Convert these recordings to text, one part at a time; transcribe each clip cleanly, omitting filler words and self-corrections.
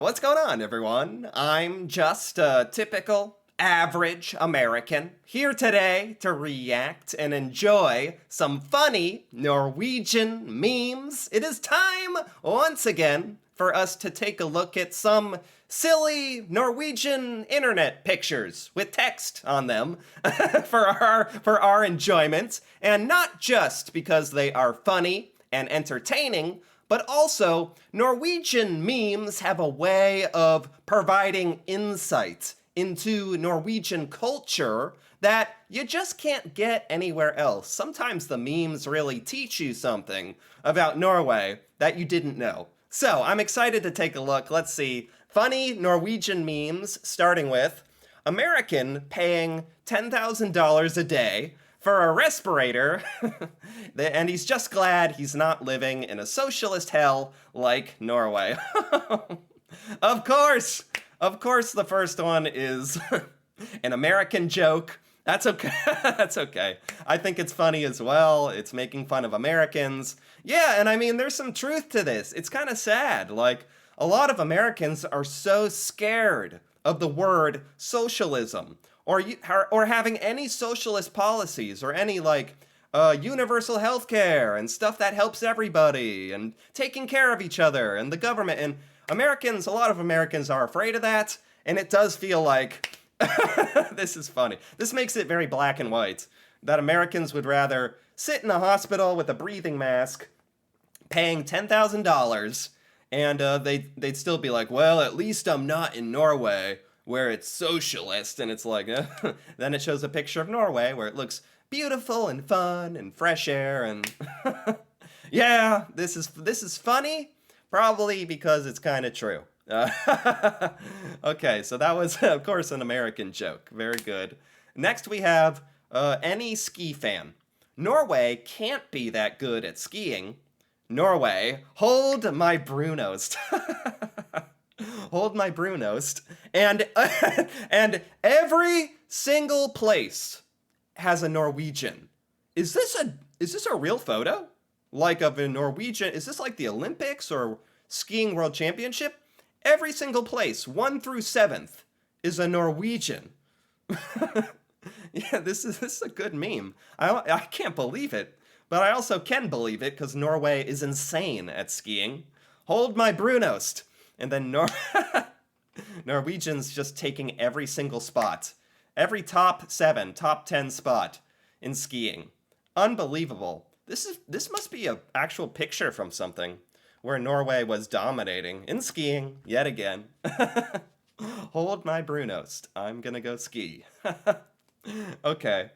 What's going on, everyone? I'm just a typical, average American here today to react and enjoy some funny Norwegian memes. It is time, once again, for us to take a look at some silly Norwegian internet pictures with text on them for our enjoyment, and not just because they are funny and entertaining, but also, Norwegian memes have a way of providing insight into Norwegian culture that you just can't get anywhere else. Sometimes the memes really teach you something about Norway that you didn't know. So, I'm excited to take a look. Let's see. Funny Norwegian memes, starting with American paying $10,000 a day for a respirator, and he's just glad he's not living in a socialist hell like Norway. Of course, the first one is an American joke. That's okay. That's okay. I think it's funny as well. It's making fun of Americans. Yeah, and I mean, there's some truth to this. It's kind of sad. Like, a lot of Americans are so scared of the word socialism or having any socialist policies or any universal health care and stuff that helps everybody and taking care of each other and the government. And a lot of Americans are afraid of that. And it does feel like, this is funny. This makes it very black and white that Americans would rather sit in a hospital with a breathing mask paying $10,000 and they'd still be like, well, at least I'm not in Norway where it's socialist, and it's like, then it shows a picture of Norway where it looks beautiful and fun and fresh air, and yeah, this is funny, probably because it's kind of true. Okay, so that was, of course, an American joke. Very good. Next we have any ski fan. Norway can't be that good at skiing. Norway, hold my Brunost. Hold my Brunost. And every single place has a Norwegian. Is this a real photo? Like of a Norwegian? Is this like the Olympics or skiing world championship? Every single place, 1 through 7th, is a Norwegian. Yeah, this is a good meme. I can't believe it, but I also can believe it because Norway is insane at skiing. Hold my Brunost. And then Norwegians just taking every single spot. Every top 10 spot in skiing. Unbelievable. This must be an actual picture from something where Norway was dominating in skiing yet again. Hold my Brunost. I'm gonna go ski. Okay.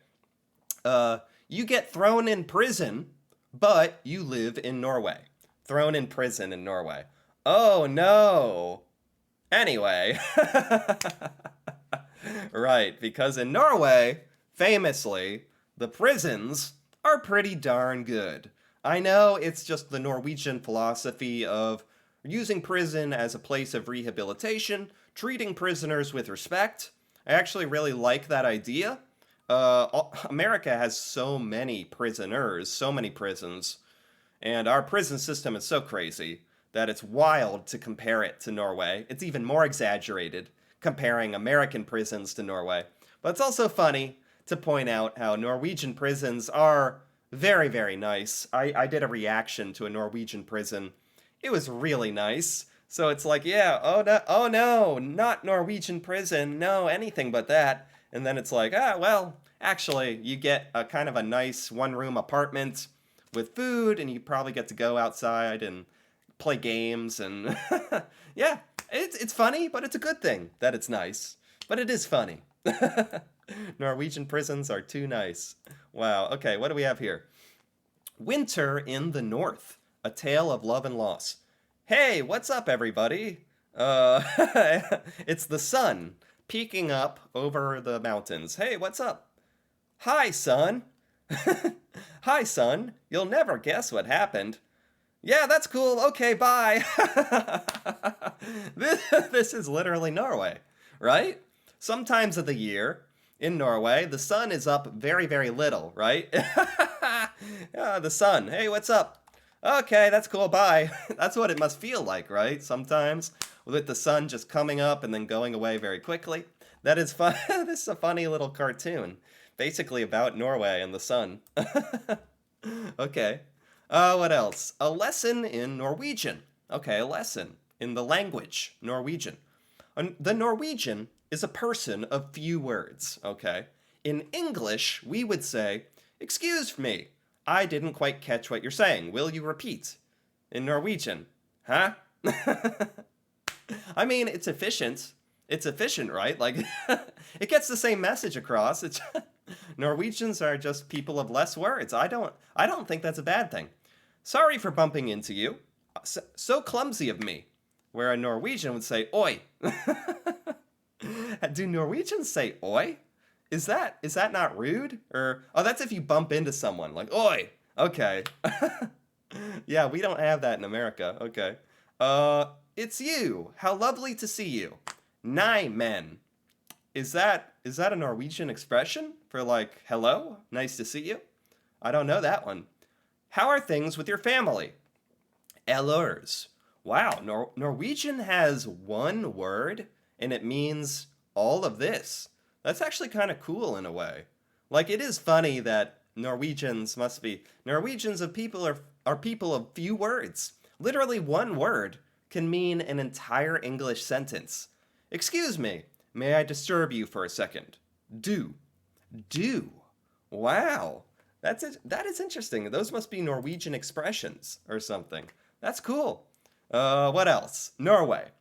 You get thrown in prison, but you live in Norway. Thrown in prison in Norway. Oh no. Anyway. Right, because in Norway, famously, the prisons are pretty darn good. I know it's just the Norwegian philosophy of using prison as a place of rehabilitation, treating prisoners with respect. I actually really like that idea. America has so many prisoners, so many prisons, and our prison system is so crazy that it's wild to compare it to Norway. It's even more exaggerated comparing American prisons to Norway. But it's also funny to point out how Norwegian prisons are very, very nice. I did a reaction to a Norwegian prison. It was really nice. So it's like, yeah, oh no, not Norwegian prison, no, anything but that. And then it's like, well, actually, you get a kind of a nice one-room apartment with food, and you probably get to go outside and play games, and yeah, it's funny, but it's a good thing that it's nice. But it is funny. Norwegian prisons are too nice. Wow, okay, what do we have here? Winter in the North, a tale of love and loss. Hey, what's up, everybody? It's the sun peeking up over the mountains. Hey, what's up? Hi, son. Hi, son. You'll never guess what happened. Yeah, that's cool. Okay, bye. This is literally Norway, right? Sometimes of the year in Norway, the sun is up very, very little, right? Yeah, the sun. Hey, what's up? Okay, that's cool. Bye. That's what it must feel like, right? Sometimes with the sun just coming up and then going away very quickly. That is fun. This is a funny little cartoon, basically about Norway and the sun. Okay. What else? A lesson in Norwegian. Okay, a lesson in the language, Norwegian. The Norwegian is a person of few words, okay? In English, we would say, "Excuse me, I didn't quite catch what you're saying. Will you repeat?" In Norwegian, huh? I mean, it's efficient. It's efficient, right? Like, it gets the same message across. It's Norwegians are just people of less words. I don't think that's a bad thing. Sorry for bumping into you. So clumsy of me. Where a Norwegian would say, "Oi." Do Norwegians say "oi"? Is that not rude? Or oh, that's if you bump into someone, like "oi." Okay. Yeah, we don't have that in America. Okay. It's you. How lovely to see you. Nei, men. Is that a Norwegian expression for like hello? Nice to see you? I don't know that one. How are things with your family? Ellers. Wow, Norwegian has one word and it means all of this. That's actually kind of cool in a way. Like it is funny that Norwegians are people of few words. Literally one word can mean an entire English sentence. Excuse me, may I disturb you for a second? Do. Do. Wow. That is interesting. Those must be Norwegian expressions or something. That's cool. What else? Norway.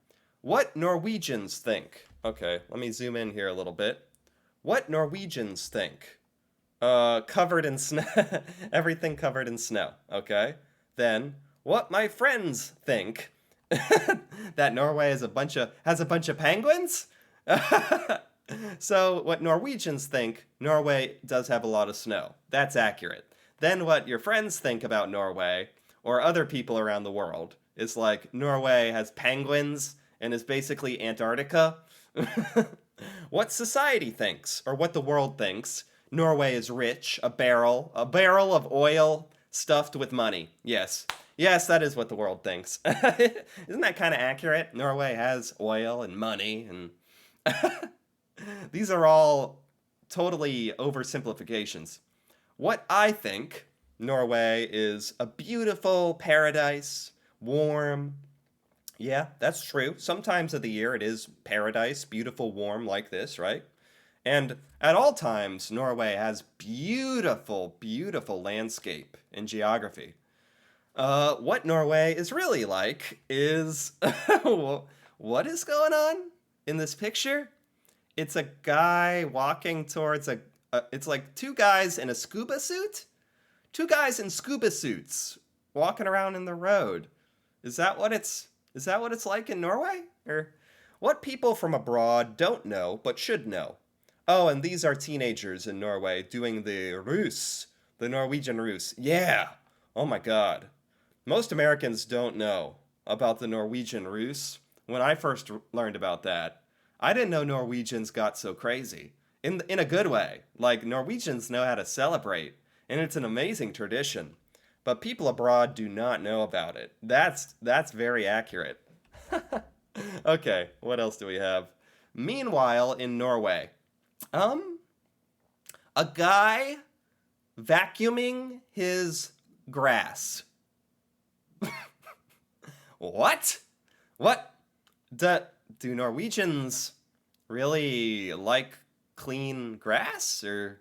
What Norwegians think? Okay, let me zoom in here a little bit. What Norwegians think? Covered in snow. Everything covered in snow. Okay. Then, what my friends think? That Norway has a bunch of penguins? So, what Norwegians think, Norway does have a lot of snow. That's accurate. Then, what your friends think about Norway, or other people around the world, is like Norway has penguins and is basically Antarctica. What society thinks, or what the world thinks, Norway is rich, a barrel of oil stuffed with money. Yes, that is what the world thinks. Isn't that kind of accurate? Norway has oil and money, and these are all totally oversimplifications. What I think, Norway is a beautiful paradise, warm. Yeah, that's true. Sometimes of the year it is paradise, beautiful, warm like this, right? And at all times, Norway has beautiful, beautiful landscape and geography. What Norway is really like is what is going on in this picture? It's a guy walking towards it's like two guys in a scuba suit? Two guys in scuba suits walking around in the road. Is that what it's like in Norway? Or what people from abroad don't know but should know? Oh, and these are teenagers in Norway doing the Norwegian Rus. Yeah. Oh my God. Most Americans don't know about the Norwegian Rus. When I first learned about that, I didn't know Norwegians got so crazy. In a good way. Like Norwegians know how to celebrate, and it's an amazing tradition. But people abroad do not know about it. That's very accurate. Okay, what else do we have? Meanwhile, in Norway, a guy vacuuming his grass. What? What? Do Norwegians really like clean grass? Or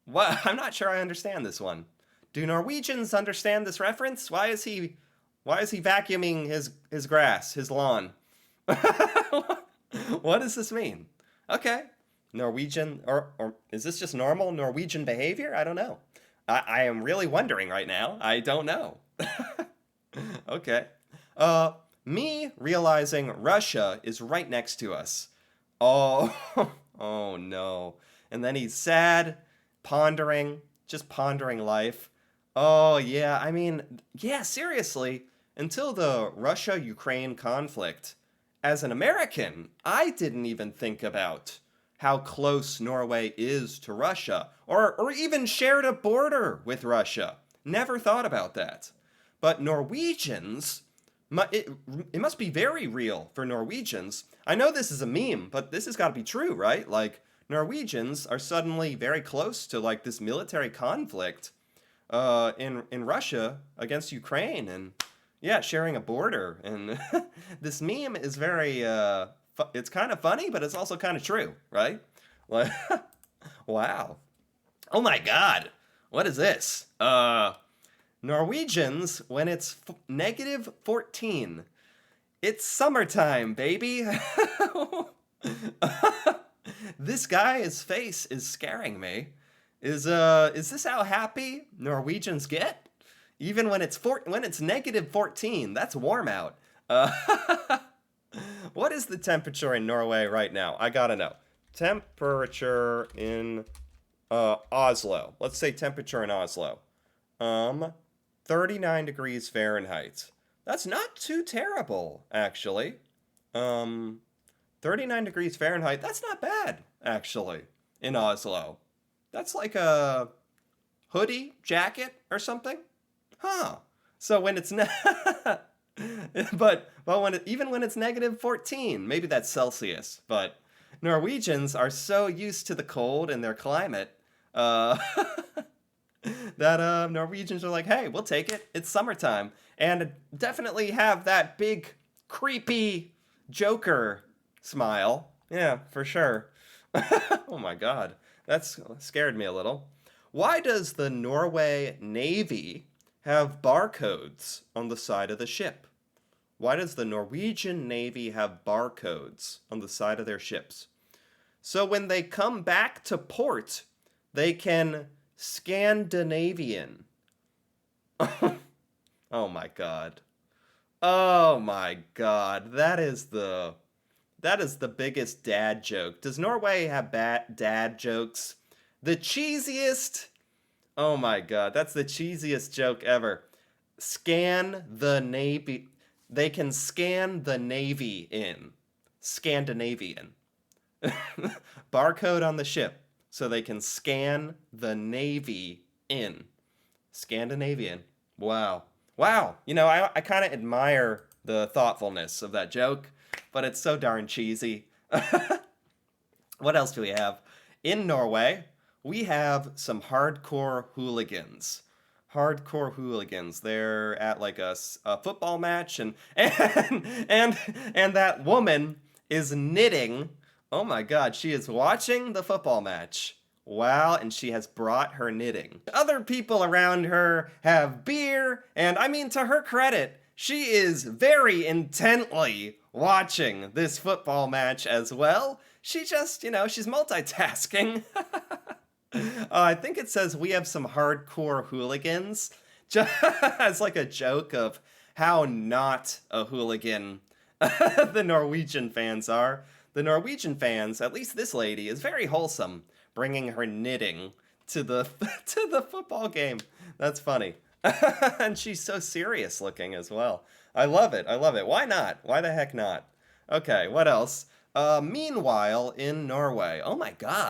what? I'm not sure I understand this one. Do Norwegians understand this reference? Why is he vacuuming his grass, his lawn? What does this mean? Okay. Norwegian, or is this just normal Norwegian behavior? I don't know. I am really wondering right now. I don't know. Okay. Me realizing Russia is right next to us. Oh, oh no. And then he's sad, just pondering life. Oh, yeah, I mean, yeah, seriously, until the Russia-Ukraine conflict, as an American, I didn't even think about how close Norway is to Russia, or even shared a border with Russia. Never thought about that. But Norwegians, it must be very real for Norwegians. I know this is a meme, but this has got to be true, right? Like Norwegians are suddenly very close to like this military conflict in Russia against Ukraine, and yeah, sharing a border. And this meme is very it's kind of funny, but it's also kind of true, right? Like, wow. Oh my God, what is this? Norwegians, when it's negative 14, it's summertime, baby. This guy's face is scaring me. Is this how happy Norwegians get? Even when it's negative 14, that's warm out. Uh, what is the temperature in Norway right now? I gotta know. Temperature in Oslo. Let's say temperature in Oslo. Um, 39 degrees Fahrenheit. That's not too terrible, actually. Um, 39 degrees Fahrenheit, that's not bad, actually, in Oslo. That's like a hoodie, jacket, or something? Huh. So when it's but even when it's negative 14, maybe that's Celsius, but Norwegians are so used to the cold in their climate, uh that Norwegians are like, "Hey, we'll take it. It's summertime." And definitely have that big creepy Joker smile. Yeah, for sure. Oh my God. That's scared me a little. Why does the Norway Navy have barcodes on the side of the ship? Why does the Norwegian Navy have barcodes on the side of their ships? So when they come back to port, they can Scandinavian. Oh my God. Oh my God. That is the biggest dad joke. Does Norway have bad dad jokes? The cheesiest. Oh my God, that's the cheesiest joke ever. Scan the Navy. They can scan the Navy in. Scandinavian. Barcode on the ship so they can scan the Navy in. Scandinavian. Wow. Wow. I kind of admire the thoughtfulness of that joke, but it's so darn cheesy. What else do we have? In Norway, we have some hardcore hooligans. Hardcore hooligans. They're at like a football match, and that woman is knitting. Oh my God, she is watching the football match. Wow, and she has brought her knitting. Other people around her have beer, and I mean, to her credit, she is very intently watching this football match as well. She just, she's multitasking. I think it says we have some hardcore hooligans, just as like a joke of how not a hooligan the Norwegian fans are. The Norwegian fans, at least this lady, is very wholesome, bringing her knitting to the to the football game. That's funny. And she's so serious looking as well. I love it. I love it. Why not? Why the heck not? Okay, what else? Meanwhile, in Norway. Oh my God.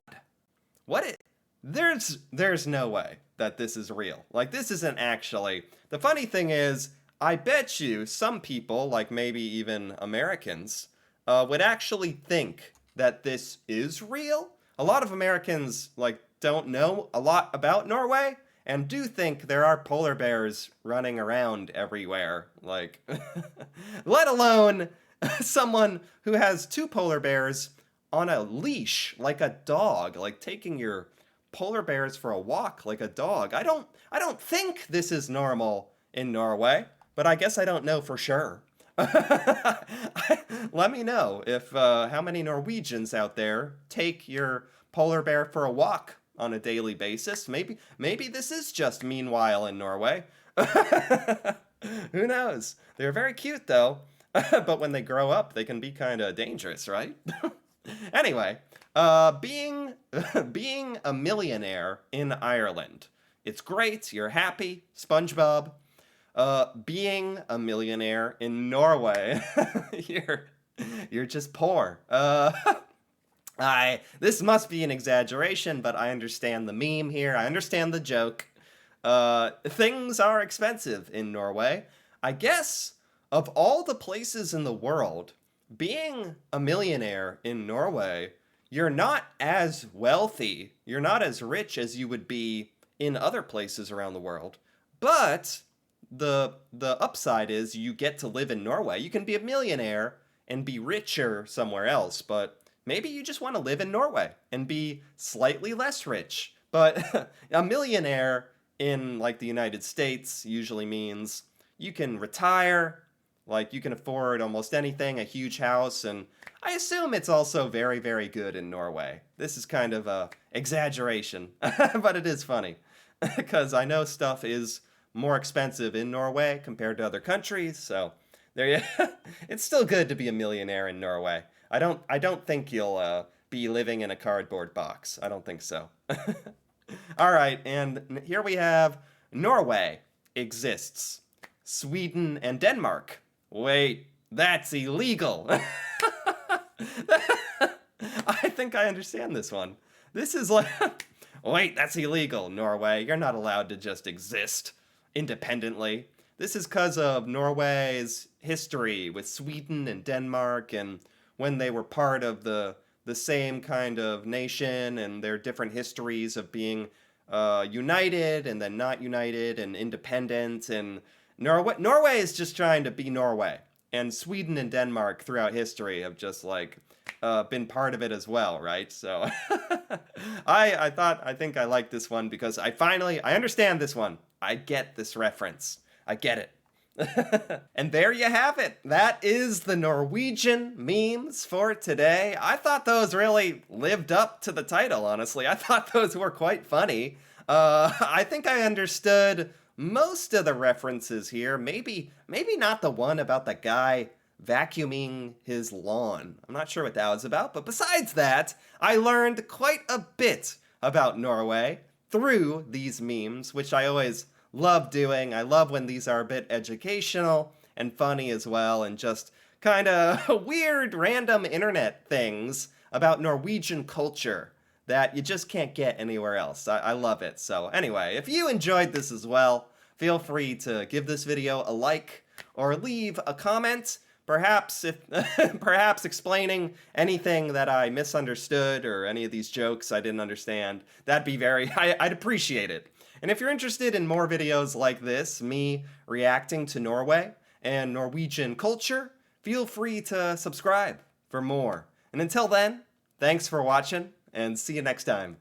What it there's no way that this is real. Like, this isn't actually. The funny thing is, I bet you some people, like maybe even Americans, would actually think that this is real. A lot of Americans like don't know a lot about Norway and do think there are polar bears running around everywhere. Like, let alone someone who has two polar bears on a leash like a dog, like taking your polar bears for a walk like a dog. I don't think this is normal in Norway, but I guess I don't know for sure. Let me know if how many Norwegians out there take your polar bear for a walk on a daily basis. Maybe this is just meanwhile in Norway. Who knows? They're very cute though, but when they grow up, they can be kind of dangerous, right? Anyway, being being a millionaire in Ireland, it's great. You're happy, SpongeBob. Being a millionaire in Norway, you're you're just poor. This must be an exaggeration, but I understand the meme here. I understand the joke. Things are expensive in Norway. I guess of all the places in the world, being a millionaire in Norway, you're not as wealthy, you're not as rich as you would be in other places around the world. But the upside is you get to live in Norway. You can be a millionaire and be richer somewhere else, but maybe you just want to live in Norway and be slightly less rich. But a millionaire in like the United States usually means you can retire, like you can afford almost anything, a huge house, and I assume it's also very, very good in Norway. This is kind of a exaggeration, but it is funny because I know stuff is more expensive in Norway compared to other countries, so there you it's still good to be a millionaire in Norway. I don't think you'll be living in a cardboard box. I don't think so. All right, and here we have Norway exists. Sweden and Denmark. Wait, that's illegal. I think I understand this one. This is like, wait, that's illegal, Norway. You're not allowed to just exist independently. This is because of Norway's history with Sweden and Denmark, and when they were part of the same kind of nation, and their different histories of being united and then not united and independent. And Norway is just trying to be Norway, and Sweden and Denmark throughout history have just like been part of it as well, right? So I think I like this one because I understand this one. I get this reference. I get it. And there you have it. That is the Norwegian memes for today. I thought those really lived up to the title, honestly. I thought those were quite funny. I think I understood most of the references here. Maybe not the one about the guy vacuuming his lawn. I'm not sure what that was about, but besides that, I learned quite a bit about Norway through these memes, which I always love doing. I love when these are a bit educational and funny as well, and just kind of weird random internet things about Norwegian culture that you just can't get anywhere else. I love it. So anyway, if you enjoyed this as well, feel free to give this video a like or leave a comment, perhaps explaining anything that I misunderstood or any of these jokes I didn't understand. I'd appreciate it. And if you're interested in more videos like this, me reacting to Norway and Norwegian culture, feel free to subscribe for more. And until then, thanks for watching, and see you next time.